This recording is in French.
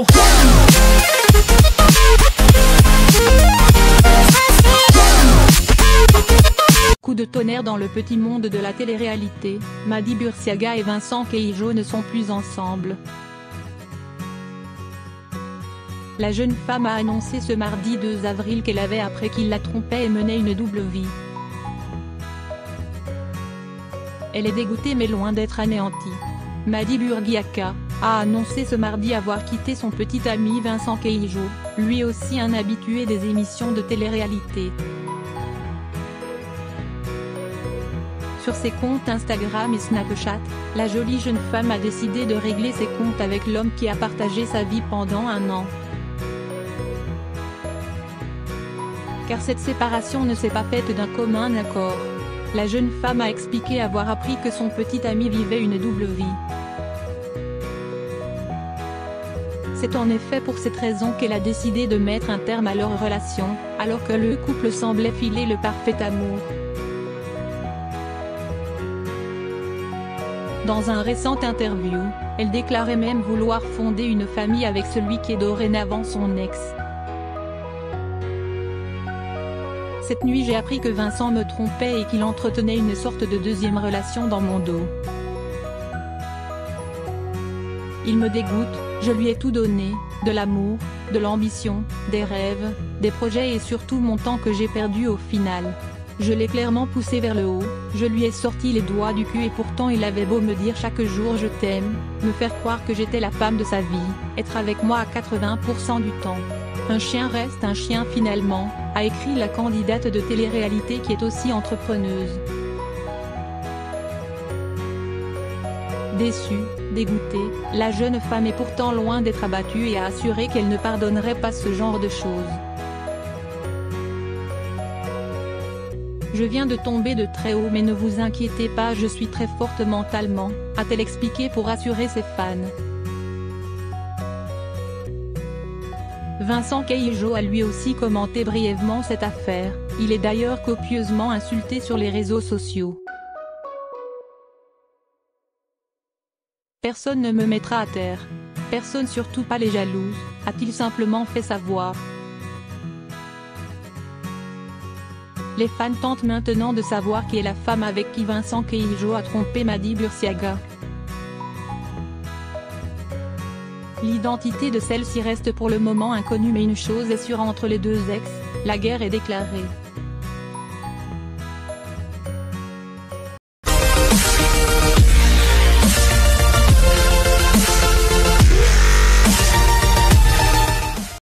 go. Coup de tonnerre dans le petit monde de la télé-réalité, Mady Bursiaga et Vincent Keijo ne sont plus ensemble. La jeune femme a annoncé ce mardi 2 avril qu'elle avait appris qu'il la trompait et menait une double vie. Elle est dégoûtée mais loin d'être anéantie. Mady Bursiaga a annoncé ce mardi avoir quitté son petit ami Vincent Keijo, lui aussi un habitué des émissions de télé-réalité. Sur ses comptes Instagram et Snapchat, la jolie jeune femme a décidé de régler ses comptes avec l'homme qui a partagé sa vie pendant 1 an. Car cette séparation ne s'est pas faite d'un commun accord. La jeune femme a expliqué avoir appris que son petit ami vivait une double vie. C'est en effet pour cette raison qu'elle a décidé de mettre un terme à leur relation, alors que le couple semblait filer le parfait amour. Dans un récent interview, elle déclarait même vouloir fonder une famille avec celui qui est dorénavant son ex. Cette nuit j'ai appris que Vincent me trompait et qu'il entretenait une sorte de deuxième relation dans mon dos. Il me dégoûte, je lui ai tout donné, de l'amour, de l'ambition, des rêves, des projets et surtout mon temps que j'ai perdu au final. Je l'ai clairement poussé vers le haut, je lui ai sorti les doigts du cul et pourtant il avait beau me dire chaque jour je t'aime, me faire croire que j'étais la femme de sa vie, être avec moi à 80% du temps. Un chien reste un chien finalement, a écrit la candidate de télé-réalité qui est aussi entrepreneuse. Déçue, dégoûtée, la jeune femme est pourtant loin d'être abattue et a assuré qu'elle ne pardonnerait pas ce genre de choses. Je viens de tomber de très haut mais ne vous inquiétez pas, je suis très forte mentalement, a-t-elle expliqué pour rassurer ses fans. Vincent Keijo a lui aussi commenté brièvement cette affaire, il est d'ailleurs copieusement insulté sur les réseaux sociaux. Personne ne me mettra à terre. Personne, surtout pas les jalouses, a-t-il simplement fait savoir. Les fans tentent maintenant de savoir qui est la femme avec qui Vincent Keijo a trompé Mady Bursiaga. L'identité de celle-ci reste pour le moment inconnue mais une chose est sûre, entre les deux ex, la guerre est déclarée.